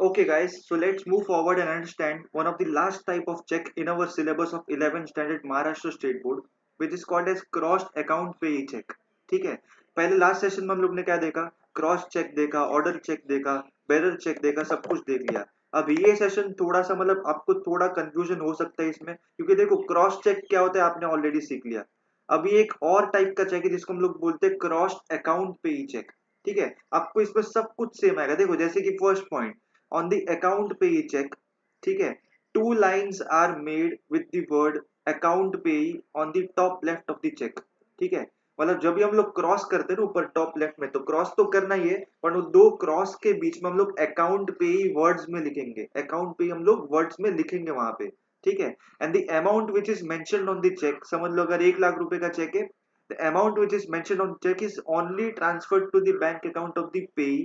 Okay, guys, so let's move forward and understand one of the last type of check in our syllabus of 11th standard Maharashtra State Board, which is called as crossed account pay check. ठीक है, पहले last session में हम लोग ने क्या देखा? Cross check देखा, ऑर्डर चेक देखा, बेरर चेक देखा, सब कुछ देख लिया. अब ये सेशन थोड़ा सा मतलब आपको थोड़ा कंफ्यूजन हो सकता है इसमें, क्योंकि देखो क्रॉस चेक क्या होता है आपने ऑलरेडी सीख लिया. अभी एक और टाइप का चेक है जिसको हम लोग बोलते हैं क्रॉस अकाउंट पे चेक. ठीक है, आपको इसमें सब कुछ सेम आएगा. देखो जैसे कि first point on the account pay check, ठीक है, two lines are made with the word account pay on the top left of the check. ठीक है, मतलब जब भी हम लोग क्रॉस करते हैं ना ऊपर टॉप लेफ्ट में, तो क्रॉस तो करना ही है, पर वो दो क्रॉस के बीच में हम लोग अकाउंट पे वर्ड्स में लिखेंगे. अकाउंट पे हम लोग वर्ड्स में लिखेंगे वहां पे. ठीक है, and the amount which is mentioned on the cheque, समझ लो अगर 1 लाख रुपए का चेक है, the amount which is mentioned on cheque is only transferred to the bank account of the payee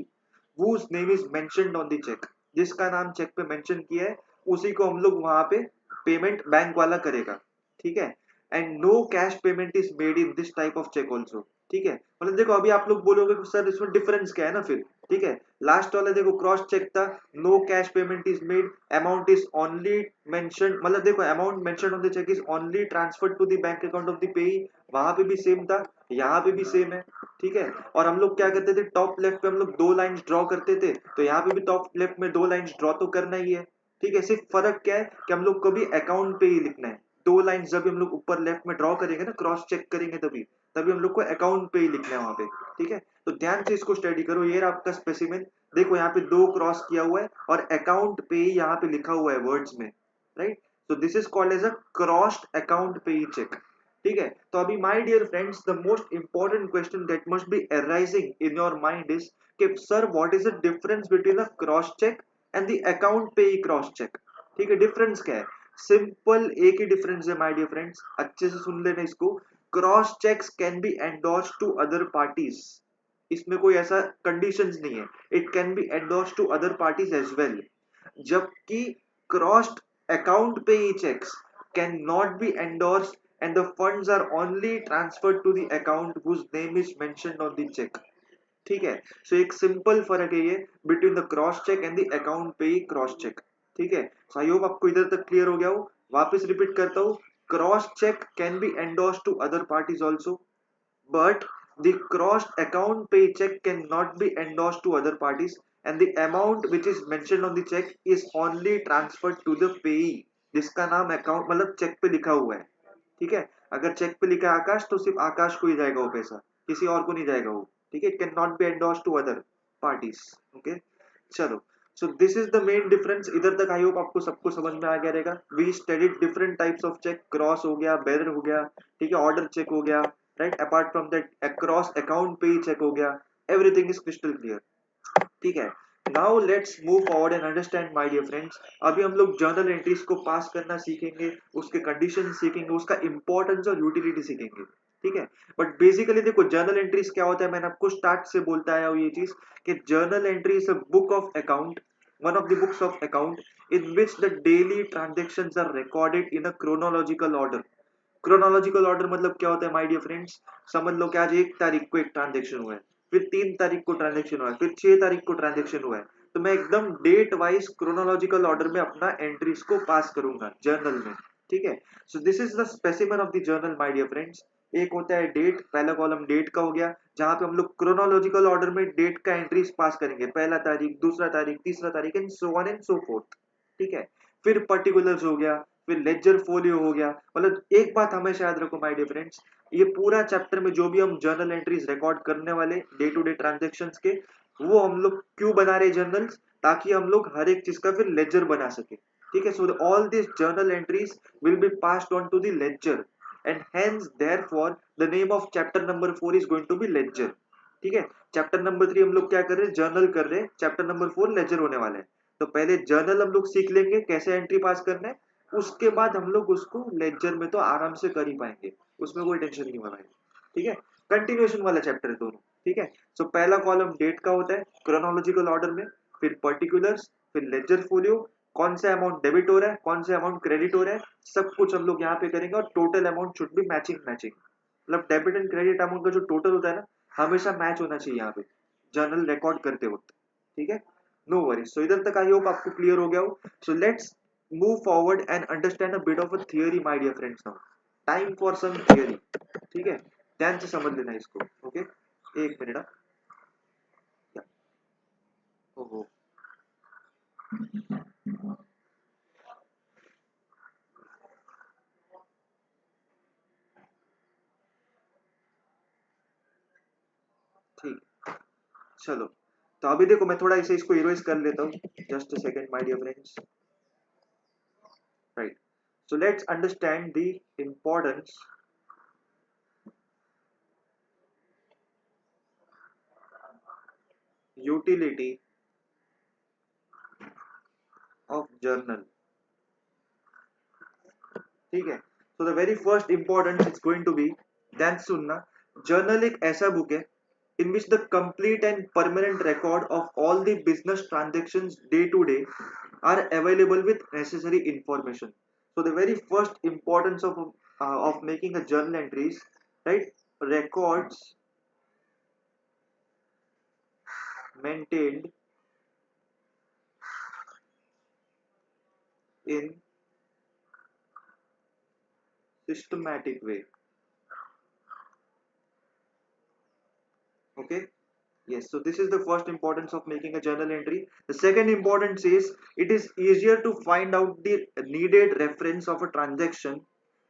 whose name is mentioned on the check. जिसका नाम check पे mention किया है उसी को हम लोग वहां पे पेमेंट बैंक वाला करेगा. ठीक है, and no cash payment is made in this type of cheque also. ठीक है, मतलब देखो अभी आप लोग बोलोगे कि सर इसमें डिफरेंस क्या है ना फिर. ठीक है, लास्ट वाला देखो क्रॉस चेक था, no cash payment is made, amount is only mention, मतलब देखो amount mention on the cheque is only transferred to the bank account of the payee. वहां पे भी सेम था, यहाँ पे भी सेम है. ठीक है, और हम लोग क्या करते थे, टॉप लेफ्ट पे हम लोग दो लाइंस ड्रॉ करते थे, तो यहाँ पे भी टॉप लेफ्ट में दो लाइंस ड्रॉ तो करना ही है. ठीक है, सिर्फ फर्क क्या है कि हम लोग को भी अकाउंट पे ही लिखना है. दो लाइंस जब हम लोग ऊपर लेफ्ट में ड्रॉ करेंगे ना, क्रॉस चेक करेंगे, तभी तभी हम लोग को अकाउंट पे ही लिखना है वहां पे. ठीक है, तो ध्यान से इसको स्टडी करो. ये रहा आपका स्पेसिमेन. देखो यहाँ पे दो क्रॉस किया हुआ है और अकाउंट पे ही यहाँ पे लिखा हुआ है वर्ड्स में. Right, so this is called as a crossed account pay check. ठीक है, तो अभी my dear friends, the most important question that must be arising in your mind is कि sir what is the difference between a cross check and the account pay cross check. ठीक है, difference क्या है? Simple एक ही difference है my dear friends, अच्छे से सुन लेना इसको. Cross checks can be endorse to other parties. इसमें कोई ऐसा कंडीशंस नहीं है, it can be endorse to other parties as well. जबकि crossed account pay cheques can not be endorse and the funds are only transferred to the account whose name is mentioned on the check. ठीक है, सो एक simple फर्क है ये between the cross check and the account pay cross check. ठीक है, सो I hope आपको इधर तक क्लियर हो गया हो. वापस रिपीट करता हूँ, cross cheque can be endorse to other parties also, but the crossed account pay check cannot be endorsed to other parties, and the amount which is mentioned on the check is only transferred to the payee जिसका नाम account मतलब check पे लिखा हुआ है. ठीक है, अगर चेक पे लिखा है आकाश तो सिर्फ आकाश को ही जाएगा वो पैसा, किसी और को नहीं जाएगा वो. ठीक है, it can not be endorse to other parties. Okay, चलो. So this is the main difference. इधर तक आई होप आपको सबको समझ में आ गया रहेगा. We studied different types of cheque, cross हो गया, बेरर हो गया, ठीक है, ऑर्डर चेक हो गया, right. Apart from that across account pay cheque हो गया. Everything is crystal clear. ठीक है, now let's move forward and understand my dear friends. अभी हम लोग जर्नल एंट्रीज को पास करना सीखेंगे, उसके कंडीशन सीखेंगे, उसका इंपॉर्टेंस और यूटिलिटी सीखेंगे. ठीक है, बट बेसिकली देखो जर्नल एंट्रीज क्या होता है, मैंने आपको स्टार्ट से बोलता आया हूँ ये चीज कि journal entry is a book of account, one of the books of account in which the daily transactions are recorded in a chronological order. Chronological order मतलब क्या होता है माय डियर फ्रेंड्स? समझ लो कि आज 1 तारीख को एक ट्रांजेक्शन हुआ है, फिर 3 तारीख को ट्रांजेक्शन हुआ है, फिर 6 तारीख को ट्रांजेक्शन हुआ है, तो मैं एकदम डेट वाइज क्रोनोलॉजिकल ऑर्डर में अपना एंट्रीज को पास करूंगा जर्नल में. ठीक है, so this is the specimen of the journal my dear friends. एक होता है डेट, पहला कॉलम डेट का हो गया, जहां पे हम लोग क्रोनोलॉजिकल ऑर्डर में डेट का एंट्रीज पास करेंगे, पहला तारीख, दूसरा तारीख, तीसरा तारीख, and so on and so fourth. ठीक है, फिर पर्टिकुलर्स हो गया, फिर लेजर फोलियो हो गया. मतलब एक बात हमेशा याद रखो माय डियर फ्रेंड्स, ये पूरा चैप्टर में जो भी हम जर्नल एंट्रीज रिकॉर्ड करने वाले डे टू डे ट्रांजेक्शंस के, वो हम लोग क्यों बना रहे जर्नल्स? ताकि हम लोग हर एक चीज का फिर लेजर बना सके. ठीक है, so all this journal entries will be passed on to the ledger, and hence therefore the name of chapter number 4 is going to be ledger. ठीक है, चैप्टर नंबर 3 हम लोग क्या कर रहे हैं, जर्नल कर रहे हैं, चैप्टर नंबर 4 लेजर होने वाला है. तो पहले जर्नल हम लोग सीख लेंगे कैसे एंट्री पास करना है, उसके बाद हम लोग उसको लेक्चर में तो आराम से कर ही पाएंगे, उसमें कोई टेंशन नहीं होना है. ठीक है, कंटिन्यूएशन वाला चैप्टर है दोनों. ठीक है, सो पहला कॉलम डेट का होता है क्रोनोलॉजिकल ऑर्डर में, फिर पर्टिकुलर्स, फिर लेजर फोलियो, कौन सा अमाउंट डेबिट हो रहा है, कौन सा अमाउंट क्रेडिट हो रहा है, सब कुछ हम लोग यहाँ पे करेंगे. और total amount should be matching matching, मतलब डेबिट एंड क्रेडिट अमाउंट का जो टोटल होता है ना, हमेशा मैच होना चाहिए यहाँ पे जर्नल रिकॉर्ड करते वक्त. ठीक है, नो वरीज। सो इधर तक आई होप आपको क्लियर हो गया हो। So let's move forward and understand a bit of a theory my dear friends now. Time for some theory. ठीक है, ध्यान से समझ लेना इसको। ओके, एक मिनट। ओहो, ठीक, चलो। तो अभी देखो मैं थोड़ा इसे इसको इरेज कर लेता हूँ। Just a second my dear friends. Right, so let's understand the importance utility of journal. ठीक है, तो the very first important is going to be, ध्यान से सुनना। जर्नल एक ऐसा बुक है in which the complete and permanent record of all the business transactions day to day are available with necessary information. So the very first importance of making a journal entries, right? Records maintained in systematic way. Okay, yes, so this is the first importance of making a journal entry. The second importance is it is easier to find out the needed reference of a transaction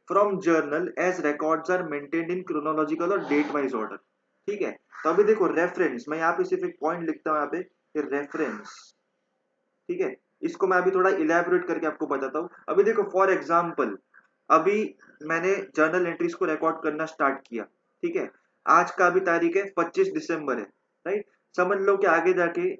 from journal as records are maintained in chronological or date wise order. ठीक है, तो अभी देखो reference, मैं यहाँ पे सिर्फ एक पॉइंट लिखता हूँ यहाँ पे कि रेफरेंस। ठीक है, इसको मैं अभी थोड़ा इलेबोरेट करके आपको बताता हूँ। अभी देखो फॉर एग्जाम्पल, अभी मैंने जर्नल एंट्रीज को रिकॉर्ड करना स्टार्ट किया। ठीक है, आज का अभी तारीख है 25 दिसंबर है, राइट। समझ लो कि आगे जाके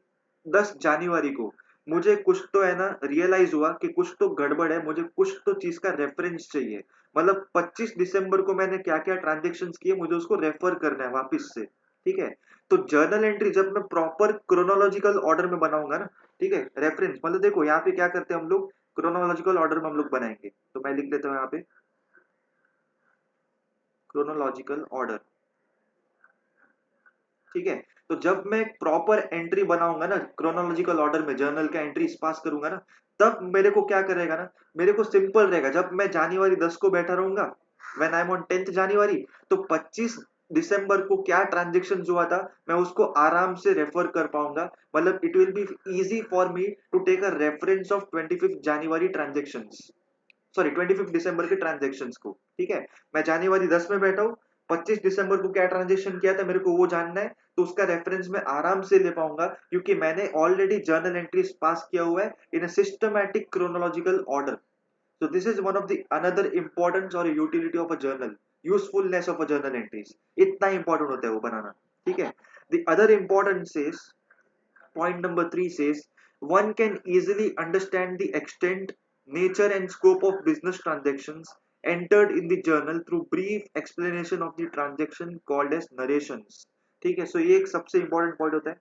10 जनवरी को मुझे कुछ तो है ना रियलाइज हुआ कि कुछ तो गड़बड़ है, मुझे कुछ तो चीज का रेफरेंस चाहिए। मतलब 25 दिसंबर को मैंने क्या क्या ट्रांजेक्शन किए, मुझे उसको रेफर करना है वापिस से। ठीक है, तो जर्नल एंट्री जब मैं प्रॉपर क्रोनोलॉजिकल ऑर्डर में बनाऊंगा ना, ठीक है, रेफरेंस मतलब देखो यहाँ पे क्या करते हैं हम लोग, क्रोनोलॉजिकल ऑर्डर में हम लोग बनाएंगे। तो मैं लिख लेता हूँ यहाँ पे क्रोनोलॉजिकल ऑर्डर। ठीक है, तो जब मैं प्रॉपर एंट्री बनाऊंगा ना क्रोनोलॉजिकल ऑर्डर में, जर्नल का एंट्री पास करूंगा ना, तब मेरे को क्या करेगा ना, मेरे को सिंपल रहेगा। जब मैं जनवरी 10 को बैठा रहूंगा, व्हेन आई एम ऑन 10 जनवरी, तो 25 दिसंबर को क्या ट्रांजेक्शन हुआ था मैं उसको आराम से रेफर कर पाऊंगा। मतलब it will be easy for me to take a reference of 25 January transaction, sorry 25 दिसंबर के ट्रांजेक्शन को। ठीक है, मैं जनवरी 10 में बैठा हूँ, 25 दिसंबर को क्या ट्रांजेक्शन किया था मेरे को वो जानना है, तो उसका रेफरेंस मैं आराम से ले पाऊंगा क्योंकि मैंने ऑलरेडी जर्नल एंट्रीज पास किया हुआ है in a systematic chronological order. So this is one of the another importance or utility of a journal, usefulness of a journal entries, इतना important होता है वो बनाना। ठीक है, the other importance is point number 3 says one can easily understand the extent, nature and scope of business transactions entered in the journal through brief explanation of the transaction called as narrations। ठीक है, सो ये एक सबसे important point होता है,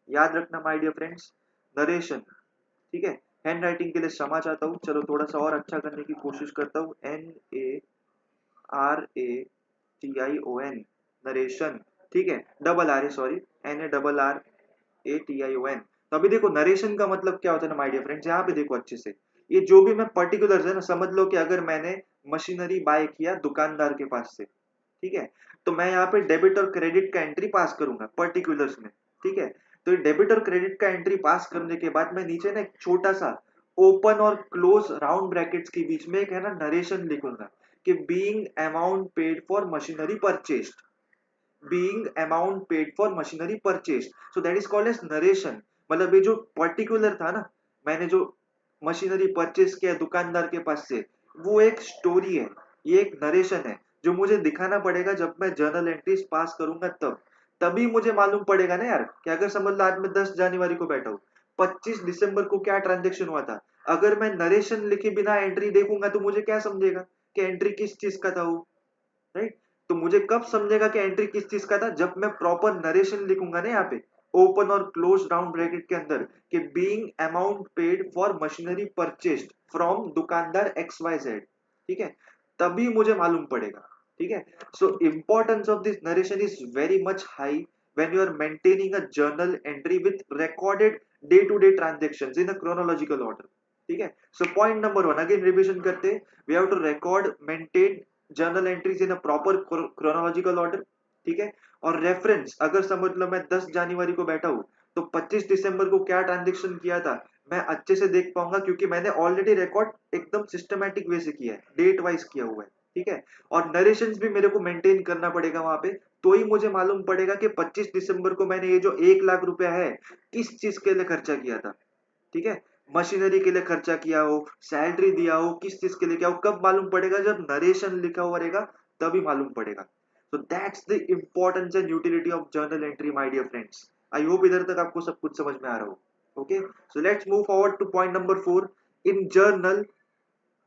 याद रखना my dear friends, narration. ठीक है, हैंड राइटिंग के लिए क्षमा चाहता हूँ, चलो थोड़ा सा और अच्छा करने की कोशिश करता हूँ। NARATION, narration. ठीक है, double R A, sorry, NARRATION। तो अभी देखो नरेशन का मतलब क्या होता है ना माय डियर फ्रेंड्स, यहाँ पे देखो अच्छे से, ये जो भी मैं पर्टिकुलर है ना, समझ लो कि अगर मैंने मशीनरी बाय किया दुकानदार के पास से, ठीक है, तो मैं यहाँ पे डेबिट और क्रेडिट का एंट्री पास करूंगा पर्टिकुलर्स में। ठीक है, तो ये डेबिट और क्रेडिट का एंट्री पास करने के बाद मैं नीचे ना एक छोटा सा ओपन और क्लोज राउंड ब्रैकेट्स के बीच में एक है ना नरेशन लिखूंगा कि being amount paid for machinery purchased, being amount paid for machinery purchased, so that is called as narration। मतलब ये जो पर्टिकुलर था ना, मैंने जो मशीनरी परचेस किया दुकानदार के पास से, वो एक स्टोरी है, ये एक नरेशन है जो मुझे दिखाना पड़ेगा जब मैं जर्नल एंट्रीज पास करूंगा तब। तभी मुझे मालूम पड़ेगा ना यार कि अगर समझ लो आज मैं 10 जनवरी को बैठा हूँ, 25 दिसंबर को क्या ट्रांजेक्शन हुआ था, अगर मैं नरेशन लिखे बिना एंट्री देखूंगा तो मुझे क्या समझेगा कि एंट्री किस चीज का था वो, राइट। तो मुझे कब समझेगा कि एंट्री किस चीज का था, जब मैं प्रॉपर नरेशन लिखूंगा ना यहाँ पे ओपन और क्लोज राउंड ब्रैकेट के अंदर कि being amount paid for machinery purchased from दुकानदार XYZ। ठीक है, तभी मुझे मालूम पड़ेगा। ठीक है, so importance of this narration is very much high when you are maintaining a journal entry with recorded day to day transactions in a chronological order. ठीक है, so point number 1 again revision करते हैं, we have to record maintain journal entries in a proper chronological order. ठीक है, और reference अगर समझ लो मैं 10 जनवरी को बैठा हूं तो 25 दिसंबर को क्या ट्रांजेक्शन किया था मैं अच्छे से देख पाऊंगा, क्योंकि मैंने ऑलरेडी रिकॉर्ड एकदम सिस्टमैटिक वे से किया है, डेट वाइज किया हुआ है। ठीक है, और नरेशंस भी मेरे को मेंटेन करना पड़ेगा वहां पे, तो ही मुझे मालूम पड़ेगा कि 25 दिसंबर को मैंने ये जो 1 लाख रुपया है किस चीज के लिए खर्चा किया था। ठीक है, मशीनरी के लिए खर्चा किया हो, सैलरी दिया हो, किस चीज के लिए किया हो, कब मालूम पड़ेगा, जब नरेशन लिखा हुआ रहेगा तभी मालूम पड़ेगा। So that's the importance and utility of journal entry, my dear friends. I hope इधर तक आपको सब कुछ समझ में आ रहा हो। Okay, so let's move forward to point number 4. In journal,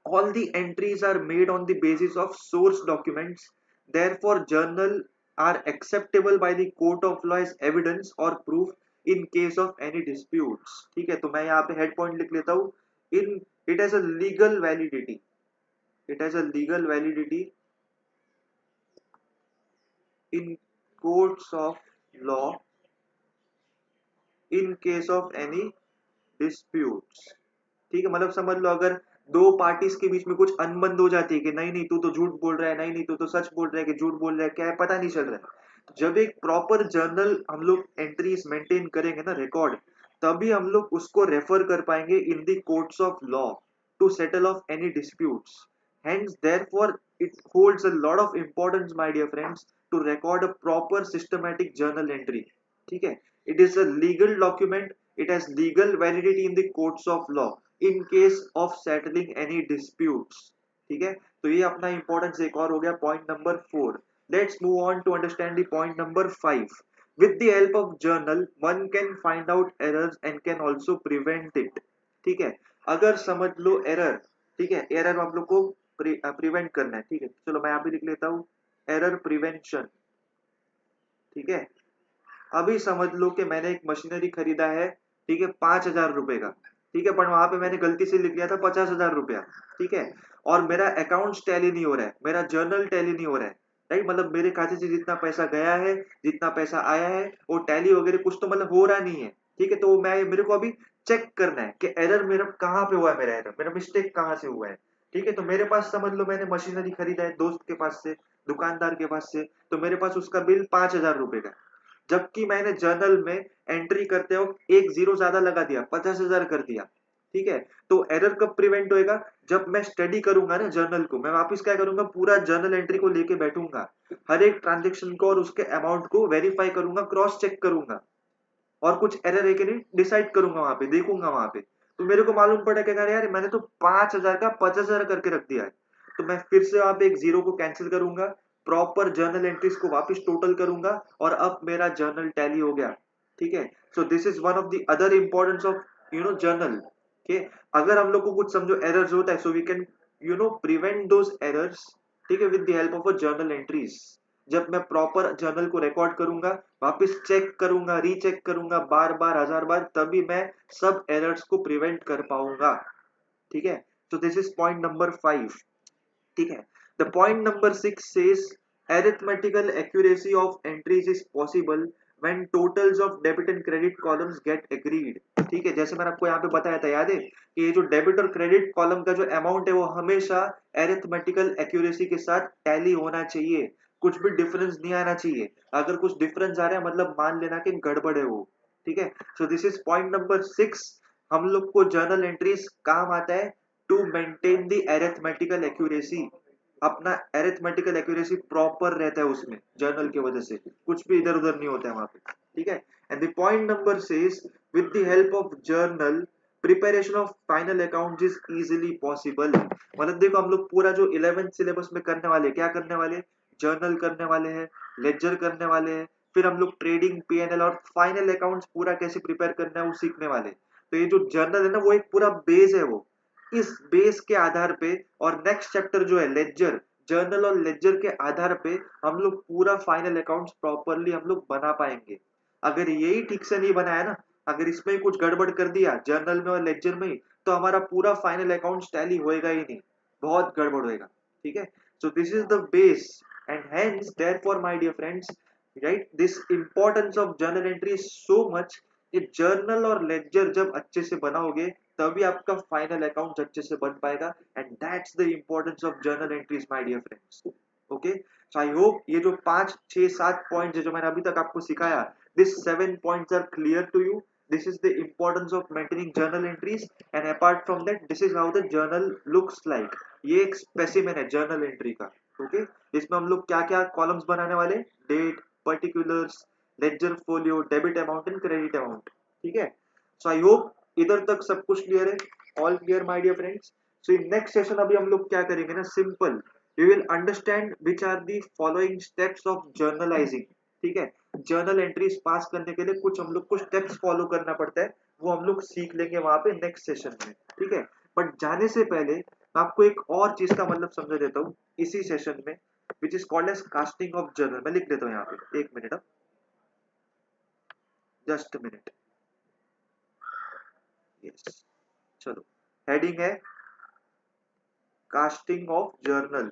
all the entries are made on the basis of source documents. Therefore, journal are acceptable by the court of law as evidence or proof in case of any disputes. ठीक है, तो मैं यहाँ पे head point लिख लेता हूँ। In it has a legal validity. It has a legal validity in courts of law in case of any disputes. ठीक है, मतलब समझ लो अगर दो पार्टीज के बीच में कुछ अनबन हो जाती है कि नहीं नहीं तू तो झूठ बोल रहा है, नहीं नहीं तू तो सच बोल रहा है, कि झूठ बोल रहा है, क्या है पता नहीं चल रहा है, तो जब एक प्रॉपर जर्नल हम लोग एंट्रीज मेंटेन करेंगे ना, रिकॉर्ड, तभी हम लोग उसको रेफर कर पाएंगे in the courts of law to settle off any disputes. Hence, therefore, it holds a lot of importance, my dear friends, to record a proper systematic journal entry. ठीक है, it is a legal document, it has legal validity in the courts of law in case of settling any disputes. ठीक है, तो ये अपना importance एक और हो गया, point number 4। Let's move on to understand the point number 5। with the help of journal one can find out errors and can also prevent it. ठीक है, अगर समझ लो एरर, ठीक है, एरर हम लोग को प्रिवेंट करना है। ठीक है, चलो मैं यहाँ पे लिख लेता हूँ एरर प्रिवेंशन। ठीक है, अभी समझ लो कि मैंने एक मशीनरी खरीदा है, ठीक है, 5,000 रुपए का। ठीक है, पर वहां पे मैंने गलती से लिख लिया था 50,000 रुपया। ठीक है, और मेरा अकाउंट टैली नहीं हो रहा है, मेरा जर्नल टैली नहीं हो रहा है, राइट, मतलब मेरे खाते से जितना पैसा गया है जितना पैसा आया है वो टैली वगैरह कुछ तो मतलब हो रहा नहीं है। ठीक है, तो मैं मेरे को अभी चेक करना है कि एरर मेरा कहाँ पे हुआ है, मेरा एरर, मेरा मिस्टेक कहाँ से हुआ है। ठीक है, तो मेरे पास समझ लो मैंने मशीनरी खरीदा है दोस्त के पास से, दुकानदार के पास से, तो मेरे पास उसका बिल 5,000 रुपए का, जबकि मैंने जर्नल में एंट्री करते हो एक जीरो ज्यादा लगा दिया, 50,000 कर दिया। ठीक है, तो एरर कब प्रिवेंट होएगा, जब मैं स्टडी करूंगा ना जर्नल को, मैं वापस क्या करूंगा, पूरा जर्नल एंट्री को लेके बैठूंगा, हर एक ट्रांजेक्शन को और उसके अमाउंट को वेरीफाई करूंगा, क्रॉस चेक करूंगा, और कुछ एरर है कि नहीं डिसाइड करूंगा, वहां पे देखूंगा, वहां पे तो मेरे को मालूम पड़ा कि अरे यार मैंने तो 5,000 का 50,000 करके रख दिया है, तो मैं फिर से वहां पे एक जीरो को कैंसिल करूंगा, प्रॉपर जर्नल एंट्रीज को वापस टोटल करूंगा, और अब मेरा जर्नल टैली हो गया। ठीक है, so this is one of the other importance of journal के, अगर हम लोग को कुछ समझो एरर्स होता है, so we can prevent those errors. ठीक है, with the help of a journal entries, जब मैं प्रॉपर जर्नल को रिकॉर्ड करूंगा, वापस चेक करूंगा, रीचेक करूंगा, बार बार 1000 बार, तभी मैं सब एरर्स को प्रिवेंट कर पाऊंगा। ठीक है, so this is point number 5. ठीक है, the point number 6 says arithmetical accuracy of entries is possible when totals of debit and credit columns get agreed. ठीक है, जैसे मैंने आपको यहाँ पे बताया था, याद है कि ये जो डेबिट और क्रेडिट कॉलम का जो अमाउंट है वो हमेशा अरिथमेटिकल एक्यूरेसी के साथ टैली होना चाहिए, कुछ भी डिफरेंस नहीं आना चाहिए, अगर कुछ डिफरेंस आ रहा है मतलब मान लेना कि गड़बड़ है वो। ठीक है, so this is point number 6। हम लोग को जर्नल एंट्रीज काम आता है to maintain the arithmetical accuracy, अपना अरिथमेटिकल एक्यूरेसी प्रॉपर रहता है उसमें, जर्नल की वजह से कुछ भी इधर उधर नहीं होता है वहां पे। ठीक है, and the point number says with the help of journal preparation of final account is easily possible. मतलब देखो हम लोग पूरा जो 11th सिलेबस में करने वाले, क्या करने वाले, जर्नल करने वाले हैं, लेजर करने वाले हैं, फिर हम लोग ट्रेडिंग, पीएनएल और फाइनल अकाउंट्स पूरा कैसे प्रिपेयर करना है वो सीखने वाले। तो ये जो जर्नल है ना वो एक पूरा बेस है, वो इस बेस के आधार पे, और नेक्स्ट चैप्टर जो है लेजर, जर्नल और लेजर के आधार पे हम लोग पूरा फाइनल अकाउंट्स प्रॉपरली हम लोग बना पाएंगे। अगर यही ठीक से नहीं बनाया ना, अगर इसमें ही कुछ गड़बड़ कर दिया जर्नल में और लेजर में ही, तो हमारा पूरा फाइनल अकाउंट्स टैली होएगा ही नहीं, बहुत गड़बड़ होएगा। ठीक है, so this is the base, and hence therefore my dear friends, right. This importance of journal entry is so much कि जर्नल और लेजर जब अच्छे से बनाओगे तभी आपका फाइनल अकाउंट अच्छे से बन पाएगा. And that's the importance of journal entries my dear friends. Okay, so I hope ये जो 5 6 7 पॉइंट्स है जो मैंने अभी तक आपको सिखाया, this 7 points are clear to you. This is the importance of maintaining journal entries. And apart from that this is how the journal looks like. ये एक स्पेसिमेन है जर्नल एंट्री का. ओके, इसमें हम लोग क्या क्या कॉलम्स बनाने वाले, date, particulars, ledger folio, debit amount and credit amount. ठीक है. सो आई होप इधर तक सब कुछ क्लियर है. All clear my dear friends. So in next session अभी हम लोग क्या करेंगे ना, simple we will understand which are the following steps of journalising. ठीक है. जर्नल एंट्रीज पास करने के लिए कुछ हम लोग कुछ स्टेप्स फॉलो करना पड़ता है, वो हम लोग सीख लेंगे वहां पे नेक्स्ट सेशन में. ठीक है. बट जाने से पहले मैं आपको एक और चीज का मतलब समझा देता हूँ इसी सेशन में, which is called as casting of journal. मैं लिख देता हूँ यहाँ पे, एक मिनट, जस्ट मिनट. यस, चलो. हेडिंग है कास्टिंग ऑफ जर्नल.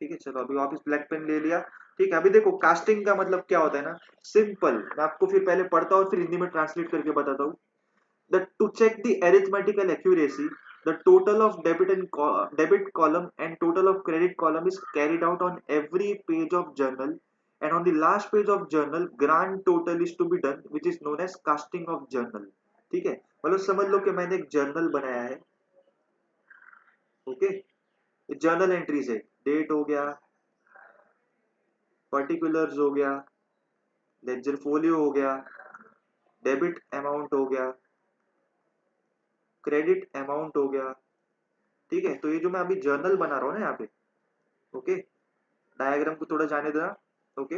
ठीक है. चलो, अभी वापस ब्लैक पेन ले लिया. ठीक है. अभी देखो कास्टिंग का मतलब क्या होता है ना, सिंपल. मैं आपको फिर पहले पढ़ता हूँ और फिर हिंदी में ट्रांसलेट करके बताता हूँ. The to check the arithmetical accuracy, the total of debit column and total of credit column is carried out on every page of journal, and on the last page of journal, grand total is to be done, which is known as casting of journal. ठीक है. मतलब समझ लो कि मैंने एक journal बनाया है. Okay. Journal entries है, डेट हो गया, पर्टिकुलर्स हो गया, लेजर फोलियो हो गया, डेबिट अमाउंट हो गया, क्रेडिट अमाउंट हो गया. ठीक है. तो ये जो मैं अभी जर्नल बना रहा हूँ ना यहाँ पे, ओके, डायग्राम को थोड़ा जाने देना. ओके.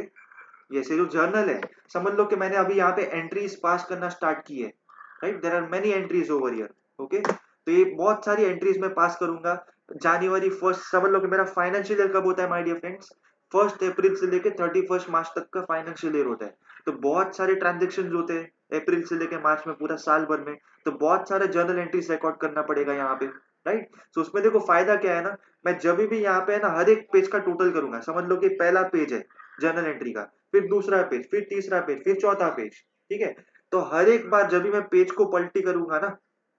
ये जो जर्नल है, समझ लो कि मैंने अभी यहाँ पे एंट्रीज पास करना स्टार्ट की है. Right. There are many entries over here. Okay. तो ये बहुत सारी एंट्रीज मैं पास करूंगा. जनवरी 1 समझ लो कि मेरा फाइनेंशियल ईयर कब होता है माय डियर फ्रेंड्स, 1 अप्रैल से लेके 31 मार्च तक का फाइनेंशियल ईयर होता है. तो बहुत सारे ट्रांजेक्शन होते हैं अप्रैल से लेके मार्च में, पूरा साल भर में. तो बहुत सारे जर्नल एंट्रीज रिकॉर्ड करना पड़ेगा यहाँ पे. राइट. तो उसमें देखो फायदा क्या है ना, मैं जब भी यहाँ पे है ना हर एक पेज का टोटल करूंगा. समझ लो कि पहला पेज है जर्नल एंट्री का, फिर दूसरा पेज, फिर तीसरा पेज, फिर चौथा पेज. ठीक है. तो हर एक बार जब भी मैं पेज को पलटी करूंगा ना,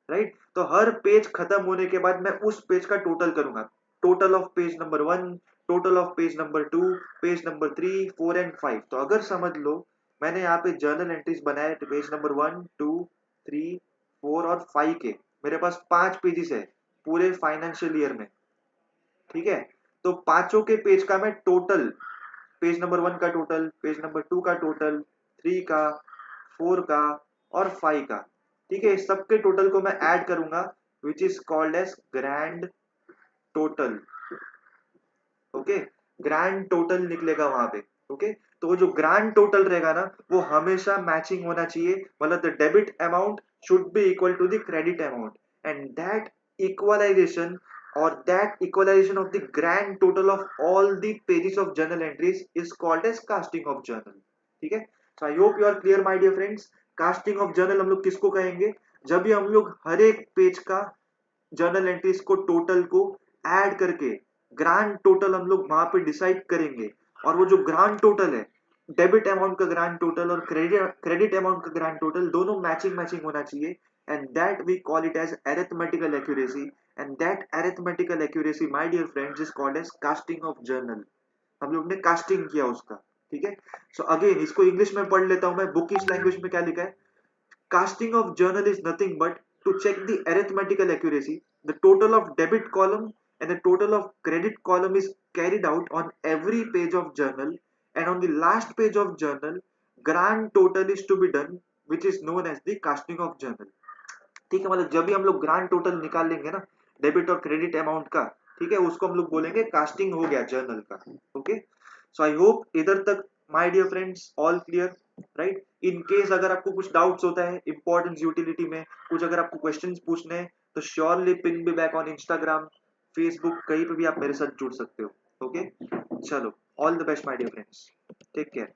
राइट, तो हर पेज खत्म होने के बाद मैं उस पेज का टोटल करूंगा. Total of page number 1, total of page number 2, page number 3 4 and 5. तो अगर समझ लो मैंने यहाँ पे जर्नल एंट्रीज बनाए पेज नंबर 1 2 3 4 और 5 के, मेरे पास 5 पेजेस है पूरे फाइनेंशियल ईयर में. ठीक है. तो पांचों के पेज का मैं टोटल, पेज नंबर 1 का टोटल, पेज नंबर 2 का टोटल, 3 का, 4 का और 5 का. ठीक है. इस सबके टोटल को मैं ऐड करूंगा, which is called as grand total. Okay. Grand total निकलेगा वहां पे. ओके. तो वो जो ग्रैंड टोटल रहेगा ना, वो हमेशा मैचिंग होना चाहिए. मतलब the debit amount should be equal to the credit amount. And that equalization or that equalization of the grand total of all the pages of journal entries is called as casting of journal. ठीक है. so I hope you are clear my dear friends. casting of journal हम लोग किसको कहेंगे, जब भी हम लोग हर एक पेज का जर्नल एंट्रीज को टोटल को ऐड करके ग्रांड टोटल हम लोग वहां पे डिसाइड करेंगे. और वो जो ग्रांड टोटल है, डेबिट अमाउंट का ग्रांड टोटल और क्रेडिट अमाउंट का ग्रांड टोटल दोनों मैचिंग मैचिंग होना चाहिए. And that we call it as arithmetical accuracy. And that arithmetical accuracy my dear friends is called as casting of journal. हम लोग ने casting किया उसका. ठीक है. सो अगेन इसको इंग्लिश में पढ़ लेता हूं मैं, बुकिश लैंग्वेज में क्या लिखा है. Casting of journal is nothing but to check the arithmetical accuracy. The total of debit column and the total of credit column is carried out on every page of journal, and on the last page of journal, grand total is to be done, which is known as the casting of journal. ठीक है. मतलब जब भी हम लोग grand total निकाल लेंगे ना डेबिट और क्रेडिट अमाउंट का, ठीक है, उसको हम लोग बोलेंगे कास्टिंग हो गया जर्नल का. ओके. सो आई होप इधर तक my dear friends all clear. Right. In case अगर आपको कुछ डाउट्स होता है इंपॉर्टेंस यूटिलिटी में, कुछ अगर आपको क्वेश्चंस पूछने हैं, तो surely pin me back on Instagram, Facebook, कहीं पे भी आप मेरे साथ जुड़ सकते हो. ओके. चलो, all the best my dear friends. Take care.